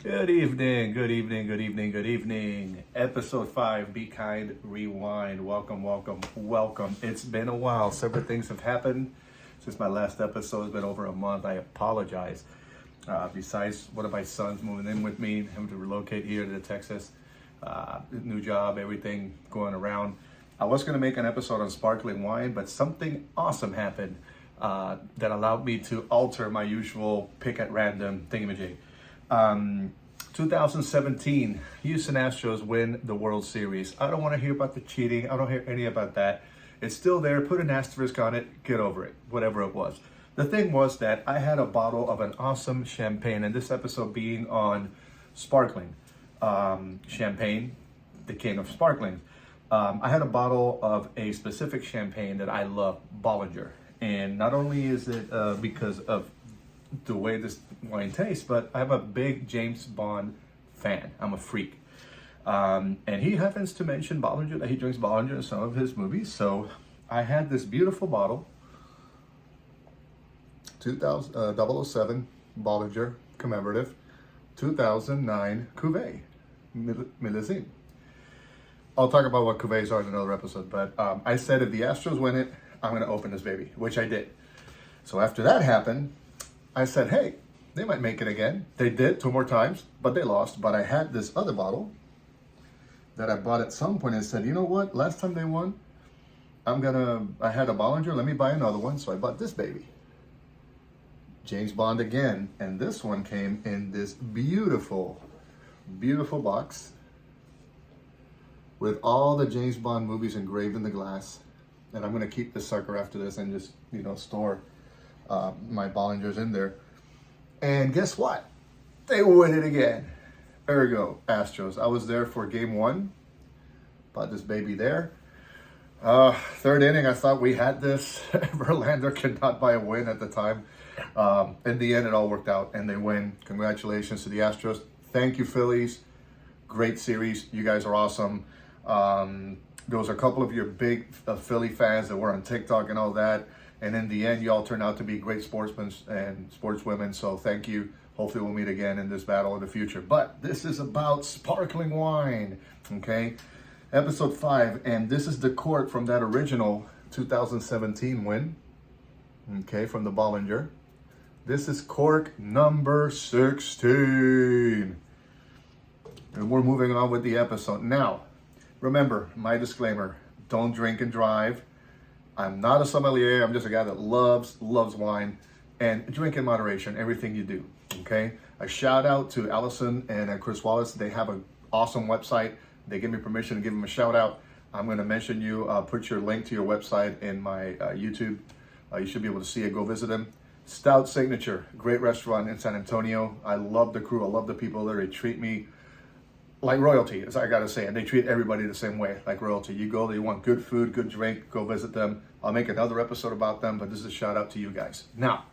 Good evening, good evening, good evening, good evening. Episode 5, Be Kind, Rewind. Welcome, welcome, welcome. It's been a while. Several things have happened since my last episode. It's been over a month. I apologize. Besides one of my sons moving in with me, having to relocate here to Texas, new job, everything going around. I was going to make an episode on sparkling wine, but something awesome happened that allowed me to alter my usual pick at random thingamajig. 2017, Houston Astros win the World Series. I don't want to hear about the cheating. I don't hear any about that. It's still there. Put an asterisk on it. Get over it. Whatever it was. The thing was that I had a bottle of an awesome champagne, and this episode being on sparkling champagne, the king of sparkling. I had a bottle of a specific champagne that I love, Bollinger. And not only is it because of the way this wine tastes, but I'm a big James Bond fan. I'm a freak. And he happens to mention Bollinger, that he drinks Bollinger in some of his movies. So I had this beautiful bottle, 007 Bollinger commemorative, 2009 Cuvée, Millésime. I'll talk about what Cuvées are in another episode, but I said if the Astros win it, I'm going to open this baby, which I did. So after that happened, I said, hey, they might make it again. They did 2 more times, but they lost. But I had this other bottle that I bought at some point and said, you know what? Last time they won, I had a Bollinger. Let me buy another one. So I bought this baby. James Bond again. And this one came in this beautiful, beautiful box with all the James Bond movies engraved in the glass. And I'm going to keep this sucker after this and just, store my Bollingers in there. And guess what? They win it again. Ergo, Astros. I was there for game 1. Bought this baby there. 3rd inning, I thought we had this. Verlander could not buy a win at the time. In the end, it all worked out, and they win. Congratulations to the Astros. Thank you, Phillies. Great series. You guys are awesome. There was a couple of your big Philly fans that were on TikTok and all that. And in the end, you all turned out to be great sportsmen and sportswomen. So thank you. Hopefully we'll meet again in this battle in the future. But this is about sparkling wine, okay? Episode 5, and this is the cork from that original 2017 win, okay, from the Bollinger. This is cork number 16. And we're moving on with the episode. Now, remember, my disclaimer, don't drink and drive. I'm not a sommelier. I'm just a guy that loves wine, and drink in moderation, everything you do, okay? A shout out to Allison and Chris Wallace. They have an awesome website. They give me permission to give them a shout out. I'm going to mention you, put your link to your website in my YouTube. You should be able to see it. Go visit them. Stout Signature, great restaurant in San Antonio. I love the crew. I love the people there. They treat me like royalty, as I gotta say, and they treat everybody the same way, like royalty. You go there, you want good food, good drink, go visit them. I'll make another episode about them, but this is a shout out to you guys. Now,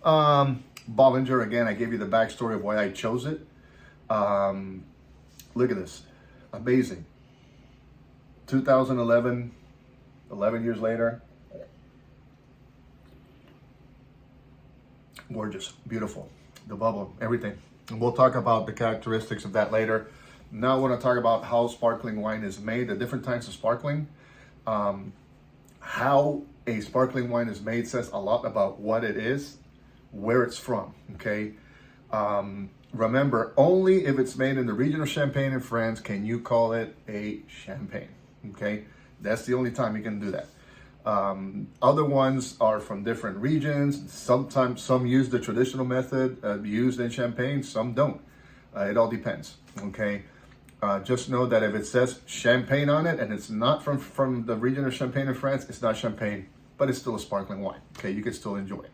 Bollinger, again, I gave you the backstory of why I chose it. Look at this, amazing. 2011, 11 years later, gorgeous, beautiful, the bubble, everything. And we'll talk about the characteristics of that later. Now I want to talk about how sparkling wine is made, the different types of sparkling. How a sparkling wine is made says a lot about what it is, where it's from, okay? Remember, only if it's made in the region of Champagne in France can you call it a champagne, okay? That's the only time you can do that. Other ones are from different regions. Sometimes some use the traditional method used in Champagne, some don't. It all depends, okay? Just know that if it says champagne on it and it's not from the region of Champagne in France, it's not champagne, but it's still a sparkling wine. Okay, you can still enjoy it.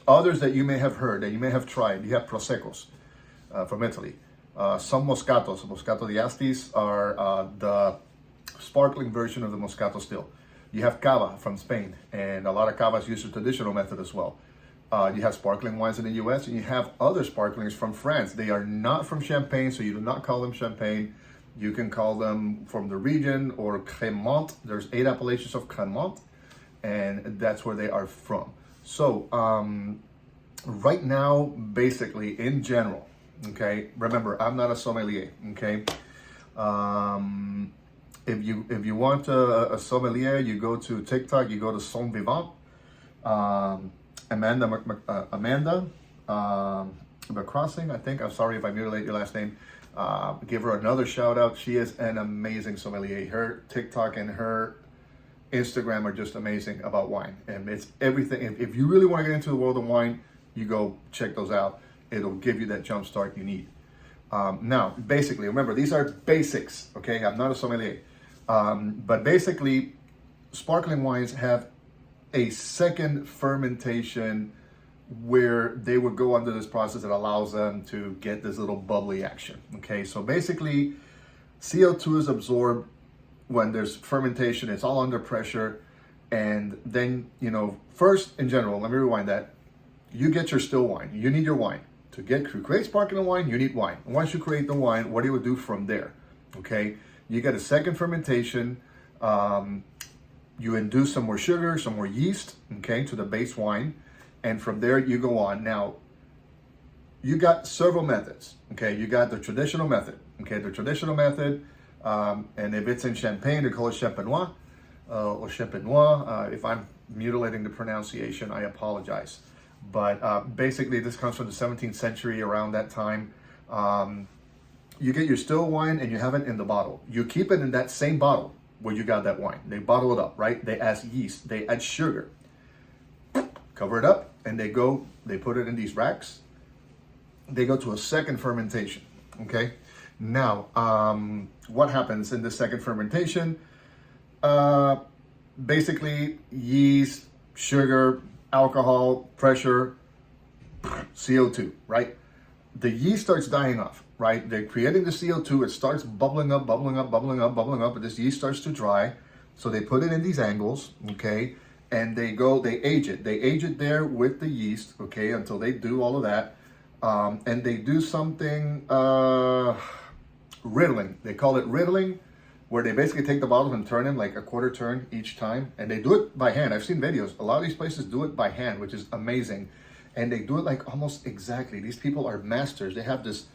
Others that you may have heard, that you may have tried, you have Proseccos from Italy. Some Moscatos, Moscato d'Asti are the sparkling version of the Moscato still. You have Cava from Spain, and a lot of Cavas use the traditional method as well. You have sparkling wines in the US, and you have other sparklings from France. They are not from Champagne, so you do not call them Champagne. You can call them from the region or Crémant. There's 8 appellations of Crémant, and that's where they are from. So right now, basically, in general, Okay, remember, I'm not a sommelier. Okay, if you want a sommelier, you go to TikTok. You go to Som Vivant. Amanda McCrossing, I think. I'm sorry if I mutilate your last name. Give her another shout out. She is an amazing sommelier. Her TikTok and her Instagram are just amazing about wine, and it's everything. If you really want to get into the world of wine, you go check those out. It'll give you that jump start you need. Now, basically, remember, these are basics. Okay, I'm not a sommelier, but basically, sparkling wines have a second fermentation where they would go under this process that allows them to get this little bubbly action. Okay, so basically, CO2 is absorbed when there's fermentation. It's all under pressure, and then, first, in general, let me rewind that. You get your still wine. You need your wine to create sparkling wine. You need wine. Once you create the wine, what do you do from there? Okay, you get a second fermentation. You induce some more sugar, some more yeast, okay, to the base wine, and from there you go on. Now, you got several methods. Okay, you got the traditional method. Okay, the traditional method, and if it's in Champagne, they call it Champenois or Champenois. If I'm mutilating the pronunciation, I apologize. But basically, this comes from the 17th century, around that time. You get your still wine and you have it in the bottle. You keep it in that same bottle where you got that wine. They bottle it up, right? They add yeast, they add sugar, cover it up, and they put it in these racks. They go to a second fermentation, okay? Now, what happens in the second fermentation? Basically, yeast, sugar, alcohol, pressure, CO2, right? The yeast starts dying off, right? They're creating the CO2. It starts bubbling up, and this yeast starts to dry. So they put it in these angles, okay? And they age it. They age it there with the yeast, okay, until they do all of that. And they do something, riddling. They call it riddling, where they basically take the bottles and turn them like a quarter turn each time. And they do it by hand. I've seen videos. A lot of these places do it by hand, which is amazing. And they do it like almost exactly. These people are masters. They have this,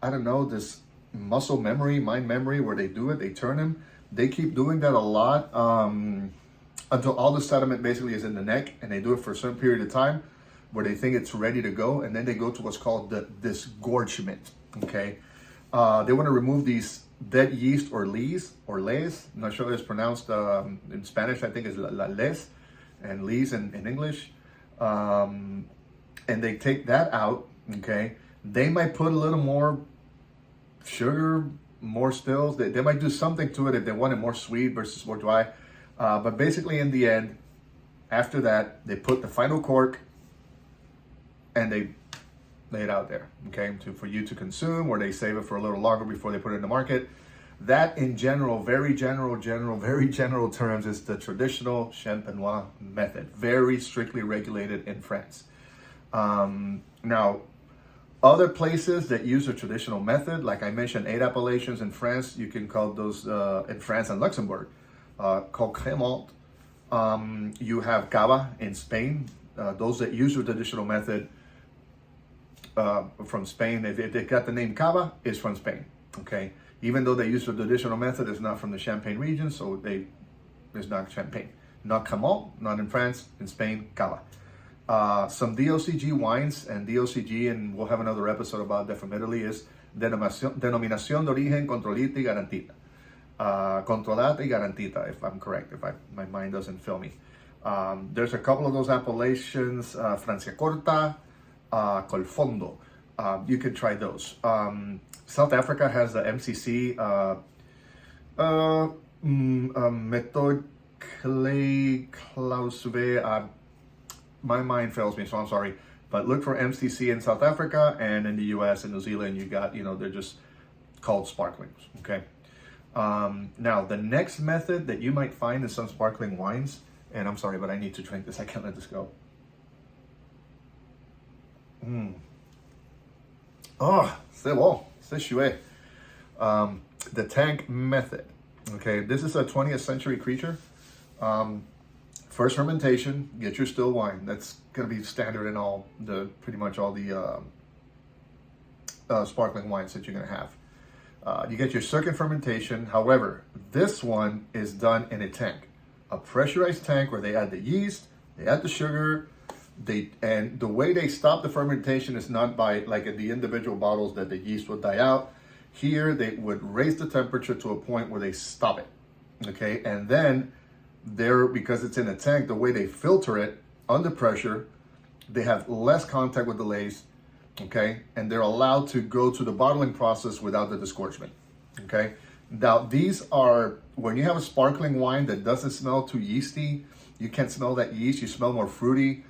this muscle memory, mind memory, where they do it, they turn them. They keep doing that a lot until all the sediment basically is in the neck, and they do it for a certain period of time where they think it's ready to go, and then they go to what's called the disgorgement, okay? They want to remove these dead yeast or lees. I'm not sure it's pronounced in Spanish. I think it's les, and lees in English. And they take that out, okay? They might put a little more sugar, more stills. They might do something to it if they want it more sweet versus more dry. But basically, in the end, after that, they put the final cork and they lay it out there, okay, for you to consume, or they save it for a little longer before they put it in the market. That, in general, very general terms, is the traditional Champenois method, very strictly regulated in France. Now, other places that use a traditional method, like I mentioned, 8 appellations in France, you can call those in France and Luxembourg, called Crémant. You have Cava in Spain. Those that use the traditional method from Spain, if they got the name Cava, is from Spain. Okay, even though they use the traditional method, it's not from the Champagne region, so it's not Champagne. Not Crémant, not in France. In Spain, Cava. Some DOCG wines, and DOCG, and we'll have another episode about that from Italy, is Denominación de Origen Controlita y Garantita. Controlata y Garantita, if I'm correct, my mind doesn't fail me. There's a couple of those appellations, Franciacorta, Colfondo. You can try those. South Africa has the MCC, Méthode Clausewé. My mind fails me, so I'm sorry. But look for MCC in South Africa, and in the US and New Zealand, you got, they're just called sparklings, okay? Now, the next method that you might find in some sparkling wines, and I'm sorry, but I need to drink this. I can't let this go. Oh, c'est bon. C'est chouette. The tank method. Okay, this is a 20th century creature. First fermentation, get your still wine. That's going to be standard in pretty much all the sparkling wines that you're going to have. You get your second fermentation. However, this one is done in a tank, a pressurized tank where they add the yeast, they add the sugar, and the way they stop the fermentation is not by like in the individual bottles that the yeast would die out. Here, they would raise the temperature to a point where they stop it. Okay, and then because it's in a tank, the way they filter it under pressure, they have less contact with the lees, okay, and they're allowed to go to the bottling process without the disgorgement. Okay, now these are, when you have a sparkling wine that doesn't smell too yeasty, you can't smell that yeast, you smell more fruity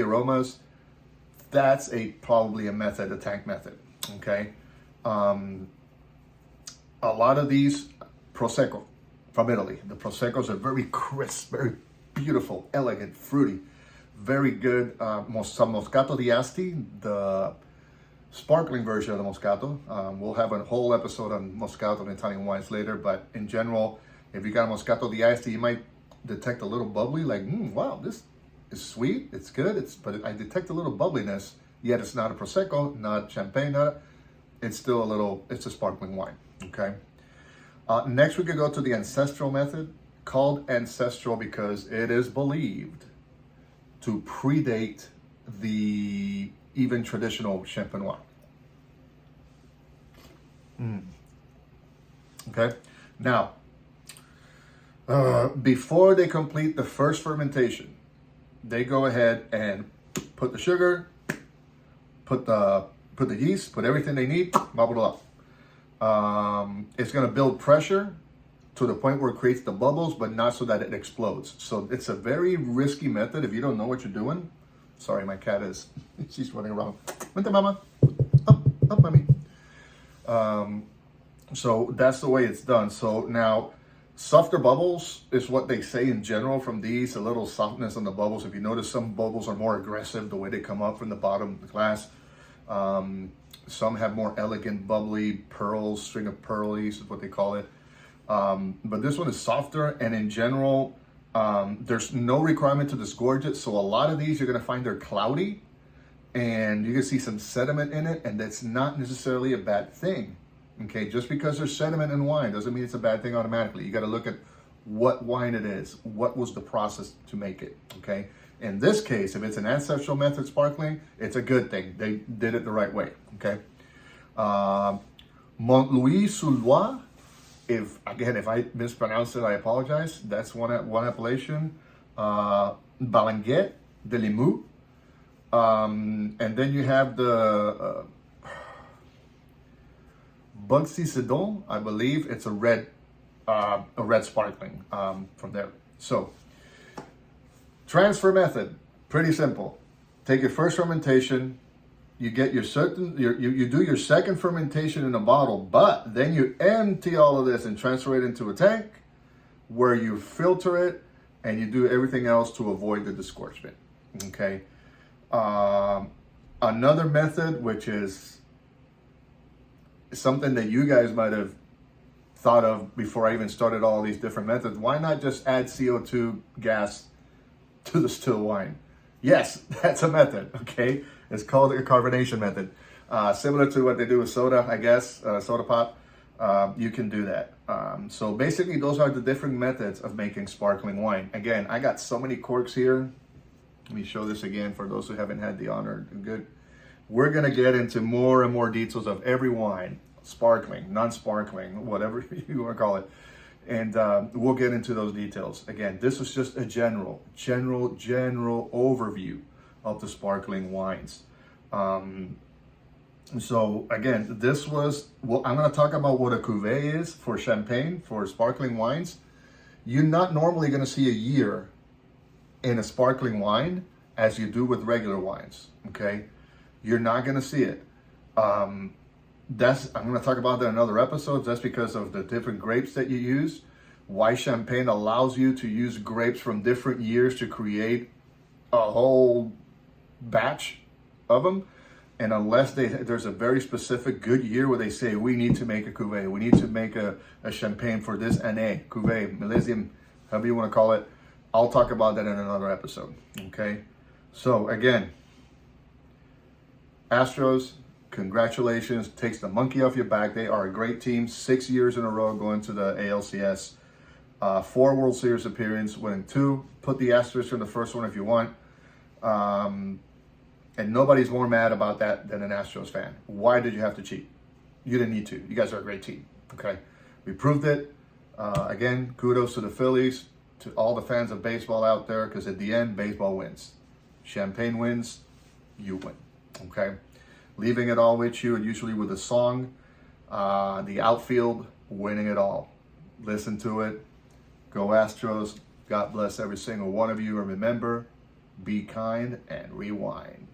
aromas, that's probably a method, a tank method. Okay, a lot of these Prosecco from Italy, the Proseccos are very crisp, very beautiful, elegant, fruity, very good. Some Moscato d'Asti, the sparkling version of the Moscato. We'll have a whole episode on Moscato and Italian wines later, but in general, if you got a Moscato d'Asti, you might detect a little bubbly, like, wow, this is sweet, it's good, but I detect a little bubbliness, yet it's not a Prosecco, not Champagne, it's still it's a sparkling wine, okay? Next, we could go to the ancestral method, called ancestral because it is believed to predate the even traditional Champenois. Okay, now, before they complete the first fermentation, they go ahead and put the sugar, put the yeast, put everything they need, bubble it up. It's going to build pressure to the point where it creates the bubbles, but not so that it explodes. So it's a very risky method if you don't know what you're doing. Sorry, my cat she's running around. Vente, mama. Up, mommy. So that's the way it's done. So now, softer bubbles is what they say in general from these, a little softness on the bubbles. If you notice, some bubbles are more aggressive, the way they come up from the bottom of the glass. Some have more elegant, bubbly pearls, string of pearlies is what they call it. But this one is softer, and in general, there's no requirement to disgorge it. So a lot of these you're going to find they're cloudy, and you can see some sediment in it, and that's not necessarily a bad thing. Okay, just because there's sediment in wine doesn't mean it's a bad thing automatically. You got to look at what wine it is, what was the process to make it. Okay, in this case, if it's an ancestral method sparkling, it's a good thing. They did it the right way. Okay, Montlouis-sur-Loire. If I mispronounce it, I apologize. That's one appellation. Balanguette de Limoux. And then you have the Bugsy-Sidon. I believe it's a red sparkling from there. So, transfer method, pretty simple. Take your first fermentation. You get you do your second fermentation in a bottle, but then you empty all of this and transfer it into a tank where you filter it and you do everything else to avoid the disgorgement. Okay. Another method, which is something that you guys might have thought of before I even started all these different methods. Why not just add CO2 gas to the still wine? Yes, that's a method, okay? It's called a carbonation method. Similar to what they do with soda, I guess, soda pop. You can do that. So basically, those are the different methods of making sparkling wine. Again, I got so many corks here. Let me show this again for those who haven't had the honor. Good. We're going to get into more and more details of every wine, sparkling, non-sparkling, whatever you want to call it. And we'll get into those details. Again, this was just a general overview of the sparkling wines. So again, this was, I'm going to talk about what a cuvée is for champagne, for sparkling wines. You're not normally going to see a year in a sparkling wine as you do with regular wines, okay? You're not going to see it. I'm going to talk about that in other episodes. That's because of the different grapes that you use. Why Champagne allows you to use grapes from different years to create a whole batch of them. And unless there's a very specific good year where they say, we need to make a cuvée, we need to make a champagne for this année, cuvée, millésime, however you want to call it, I'll talk about that in another episode, okay? So again, Astros, Congratulations. Takes the monkey off your back. They are a great team. 6 years in a row going to the ALCS. 4 World Series appearances, winning 2. Put the asterisk in the first one if you want. And nobody's more mad about that than an Astros fan. Why did you have to cheat? You didn't need to. You guys are a great team. Okay, we proved it. Again, kudos to the Phillies, to all the fans of baseball out there, because at the end, baseball wins. Champagne wins, you win. Okay, leaving it all with you, usually with a song. The outfield, winning it all. Listen to it. Go Astros. God bless every single one of you. And remember, be kind and rewind.